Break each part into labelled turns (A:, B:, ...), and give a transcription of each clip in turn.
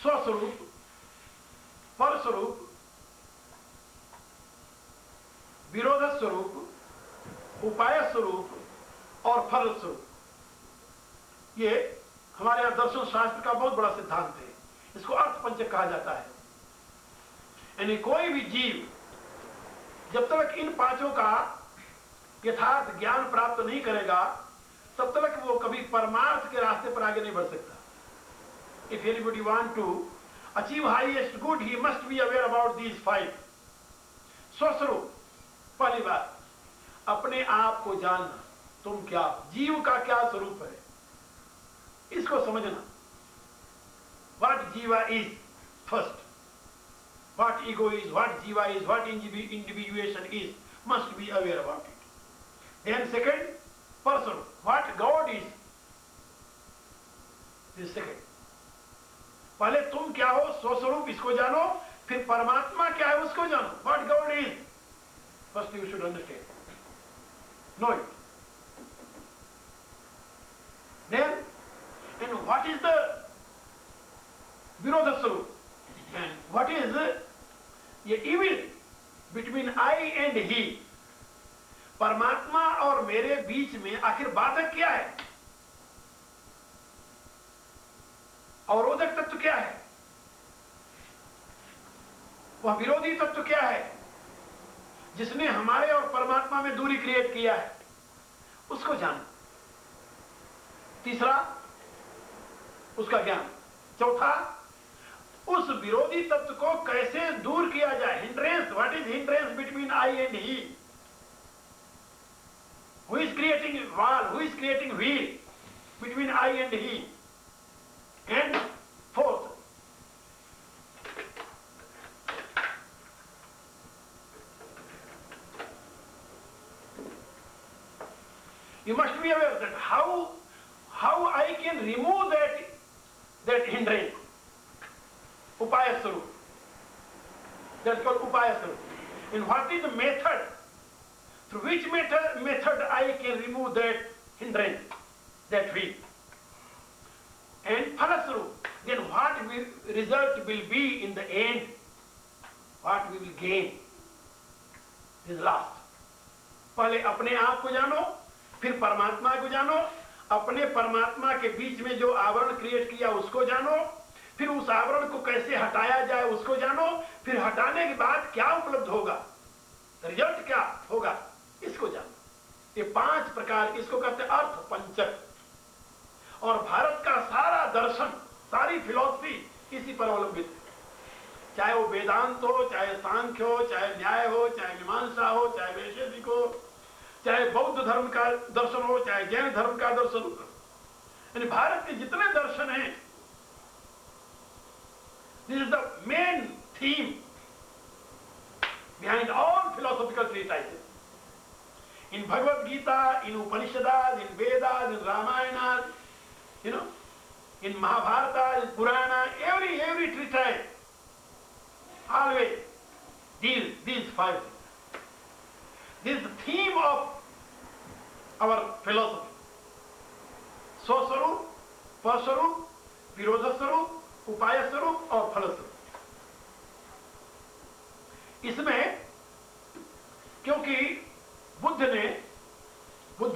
A: स्वस्वरूप, परस्वरूप, विरोध स्वरूप, उपाय स्वरूप और फल स्वरूप। ये हमारे यहां दर्शन शास्त्र का बहुत बड़ा सिद्धांत है। इसको अर्थ पंचक कहा जाता है। यानी कोई भी जीव जब तक इन पांचों का यथार्थ ज्ञान प्राप्त नहीं करेगा तब तक वो कभी परमार्थ के रास्ते पर आगे नहीं बढ़ सकता। If anybody want to achieve highest good he must be aware about these five. स्वस्वरूप, पहली बात अपने आप को जानना, तुम क्या, जीव का क्या स्वरूप है, इसको समझना। What jiva is first, what ego is, what jiva is, what individuation is, must be aware about it. Then second, person, what God is, this second. पहले तुम क्या हो, स्वस्वरूप, इसको जानो, फिर परमात्मा क्या है उसको जानो। What God is, first you should understand, know it. Then and what is the virodha swarup and what is ये evil between I and he, परमात्मा और मेरे बीच में आखिर बाधक क्या है, अवरोधक तत्व क्या है, वह विरोधी तत्व क्या है जिसने हमारे और परमात्मा में दूरी क्रिएट किया है, उसको जानो। तीसरा, उसका ज्ञान। चौथा, उस विरोधी तत्व को कैसे दूर किया जाए, hindrance, what is hindrance between I and he, who is creating wall, who is creating wheel between I and he. And fourth, you must be aware that how I can remove that hindrance. Upaya Swarup. That's called Upaya Swarup. And what is the method? Through which method I can remove that hindrance, that wheel? And Phala Swarup. Then what result will be in the end? What we will gain is last. पहले अपने आप को जानो, फिर परमात्मा को जानो, अपने परमात्मा के बीच में जो आवरण क्रिएट किया उसको जानो, फिर उस आवरण को कैसे हटाया जाए उसको जानो, फिर हटाने के बाद क्या उपलब्ध होगा, रिजल्ट क्या होगा, इसको जानो। ये 5 प्रकार, इसको कहते हैं अर्थ पंचक। और भारत का सारा दर्शन, सारी फिलॉसफी इसी पर अवलंबित है। चाहे वो वेदांत हो, चाहे सांख्य हो, चाहे न्याय हो, चाहे मीमांसा हो, चाहे वैशेषिक हो, चाहे बौद्ध धर्म का दर्शन हो, चाहे जैन धर्म का दर्शन हो, यानी भारत के जितने दर्शन हैं, this is the main theme behind all philosophical treatises. In Bhagavad Gita, in Upanishads, in Vedas, in Ramayana, in Mahabharata, in Purana, every treatise always deal these 5 things. This is the theme of our philosophy. स्वस्वरूप, परस्वरूप, विरोध स्वरूप, उपाय स्वरूप और फल स्वरूप। इसमें क्योंकि बुद्ध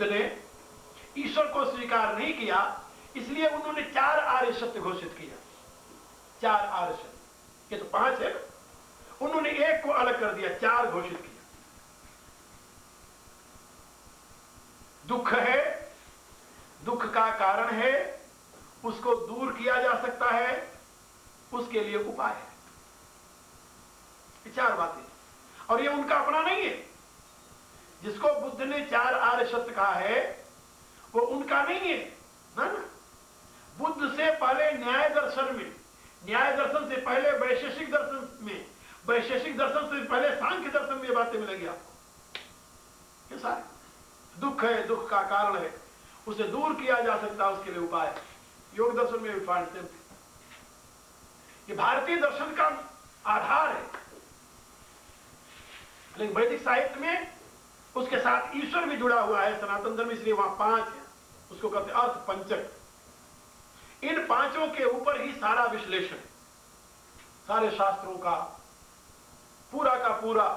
A: ने ईश्वर को स्वीकार नहीं किया, इसलिए उन्होंने 4 आर्य सत्य घोषित किया। 4 आर्य सत्य, ये तो 5 है, उन्होंने एक को अलग कर दिया, 4 घोषित किया। दुख है, दुख का कारण है, उसको दूर किया जा सकता है, उसके लिए उपाय है। ये 4 बातें, और ये उनका अपना नहीं है। जिसको बुद्ध ने 4 आर्य सत्य कहा है वो उनका नहीं है ना। बुद्ध से पहले न्याय दर्शन में, न्याय दर्शन से पहले वैशेषिक दर्शन में, वैशेषिक दर्शन से पहले सांख्य दर्शन में बातें मिलेगी आपको। ये सारे दुख है, दुख का कारण है, उसे दूर किया जा सकता है, उसके लिए उपाय है। योग दर्शन में भी फाइंड सेम। ये भारतीय दर्शन का आधार है, लेकिन वैदिक साहित्य में उसके साथ ईश्वर भी जुड़ा हुआ है, सनातन धर्म, इसलिए वहां 5 है, उसको कहते हैं अर्थ पंचक। इन 5 के ऊपर ही सारा विश्लेषण है। सारे शास्त्रों का पूरा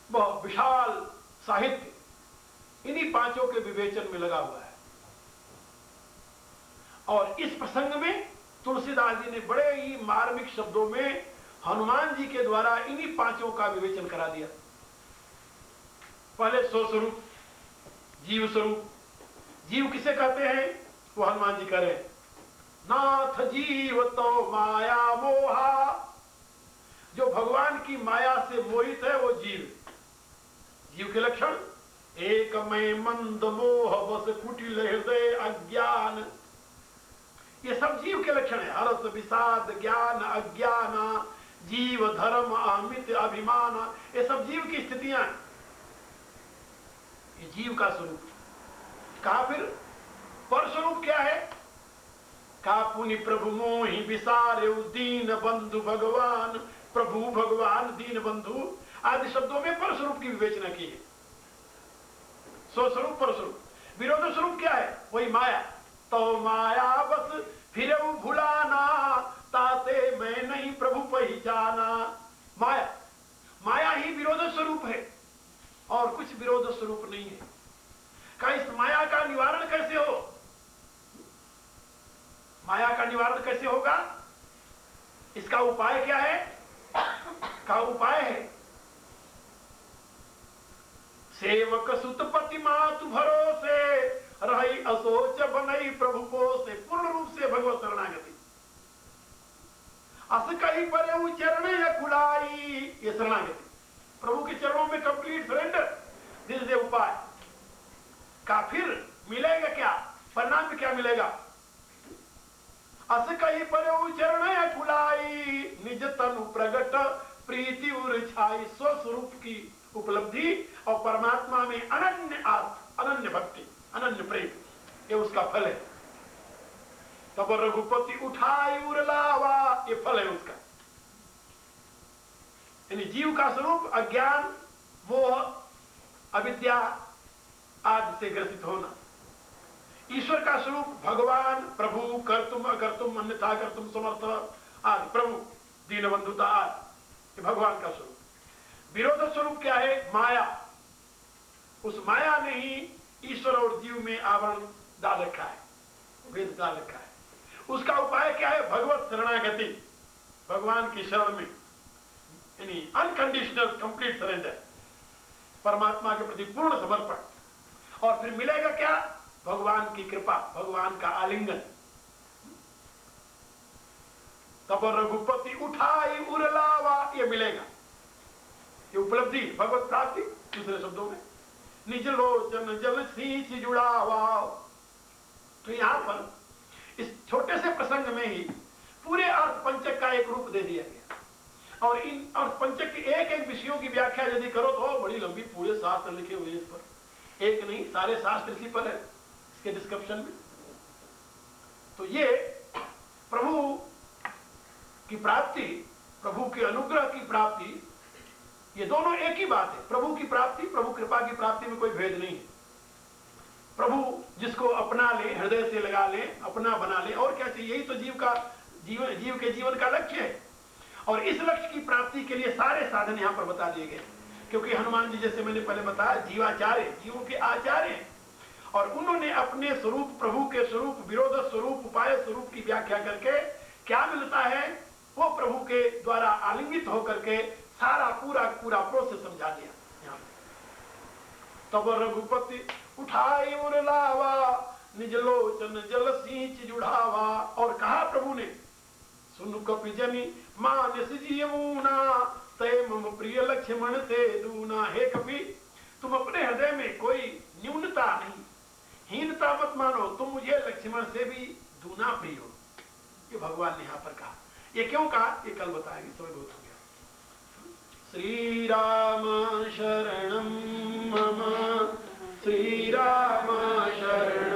A: वह विशाल साहित्य इन्हीं पांचों के विवेचन में लगा हुआ है। और इस प्रसंग में तुलसीदास जी ने बड़े ही मार्मिक शब्दों में हनुमान जी के द्वारा इन्हीं पांचों का विवेचन करा दिया। पहले स्वस्वरूप, जीव स्वरूप। जीव किसे कहते हैं? वो हनुमान जी कह रहे हैं, नाथ जीव तो माया मोहा। जो भगवान की माया से मोहित है वो जीव। जीव के लक्षण, एक में मंद मोह बस कुटिल हृदय अज्ञान। ये सब जीव के लक्षण है। हर्ष विषाद ज्ञान अज्ञान जीव धर्म अमित अभिमान, ये सब जीव की स्थितियां हैं। ये जीव का स्वरूप। कहा फिर पर स्वरूप क्या है? का पुनि प्रभु मोहि विसारे दीन बंधु भगवान। प्रभु भगवान दीन बंधु आदि शब्दों में पर स्वरूप की विवेचना की है। स्वस्वरूप पर स्वरूप। विरोध स्वरूप क्या है? वही माया। तो माया बस फिर भुलाना ताते मैं नहीं प्रभु पहचाना। माया, माया ही विरोध स्वरूप है और कुछ विरोध स्वरूप नहीं है। का इस माया का निवारण कैसे हो? माया का निवारण कैसे होगा? इसका उपाय क्या है? का उपाय है सेवक सुत पति मातु भरोसे रही असोच बनई प्रभु को से। पूर्ण रूप से भगवत शरणागति। अस कहीं पर चरण कुलाई, ये शरणागति। प्रभु के चरणों में कंप्लीट सरेंडर, दिस इज उपाय। का फिर मिलेगा क्या? परिणाम में क्या मिलेगा? अस कहीं पर चरण कुलाई निज तनु प्रगट प्रीति उर छाई। स्वस्वरूप की उपलब्धि और परमात्मा में अनन्य आस्था, अनन्य भक्ति, अनन्य प्रेम, ये उसका फल है। तब रघुपति उठाई उर लावा, ये फल है उसका। यानी जीव का स्वरूप अज्ञान, मोह, अविद्या आदि से ग्रसित होना। ईश्वर का स्वरूप भगवान, प्रभु, कर्तुम अकर्तुम अन्यथा कर्तुम समर्थ आदि, प्रभु, दीनबंधुता आदि, ये भगवान का स्वरूप। विरोध स्वरूप क्या है? माया। उस माया ने ही ईश्वर और जीव में आवरण डाल रखा है, भेद डाल रखा है। उसका उपाय क्या है? भगवत शरणागति, भगवान की शरण में, यानी अनकंडीशनल कंप्लीट सरेंडर, परमात्मा के प्रति पूर्ण समर्पण। और फिर मिलेगा क्या? भगवान की कृपा, भगवान का आलिंगन। तब रघुपति उठाई उर लावा, ये मिलेगा, ये उपलब्धि, भगवत प्राप्ति। दूसरे शब्दों में निज लोचन जल सींच जुड़ावा। तो यहां पर इस छोटे से प्रसंग में ही पूरे अर्थ पंचक का एक रूप दे दिया गया। और इन अर्थ पंचक के एक एक विषयों की व्याख्या यदि करो तो बड़ी लंबी, पूरे शास्त्र लिखे हुए इस पर। एक नहीं, सारे शास्त्र इसी पर है, इसके डिस्क्रिप्शन में। तो ये प्रभु की प्राप्ति, प्रभु के अनुग्रह की प्राप्ति, ये दोनों एक ही बात है। प्रभु की प्राप्ति, प्रभु कृपा की प्राप्ति में कोई भेद नहीं है। प्रभु जिसको अपना ले, हृदय से लगा ले, अपना बना ले, और क्या चाहिए? यही तो जीव के जीवन का लक्ष्य है। और इस लक्ष्य की प्राप्ति के लिए सारे साधन यहां पर बता दिए गए। क्योंकि हनुमान जी, जैसे मैंने पहले बताया, जीवाचार्य, जीवों के आचार्य हैं। और उन्होंने अपने स्वरूप, प्रभु के स्वरूप, विरोध स्वरूप, उपाय स्वरूप की व्याख्या करके क्या मिलता है वो प्रभु के द्वारा आलिंगित होकर के सारा पूरा प्रोसेस समझा दिया यहां। तब रघुपति उठाई उर लावा निज लोचन जल सींच जुड़ावा। और कहा प्रभु ने, सुनु कपि जनि मानस जीवूना तय मम प्रिय लक्ष्मण से दूना। हे कपि, तुम अपने हृदय में कोई न्यूनता नहीं, हीनता मत मानो, तुम मुझे लक्ष्मण से भी दूना प्रिय हो। ये भगवान ने यहां पर कहा। ये क्यों कहा? ये कल बताएंगे, समय बहुत हो गया। श्री राम शरणम मम, श्री राम शरणम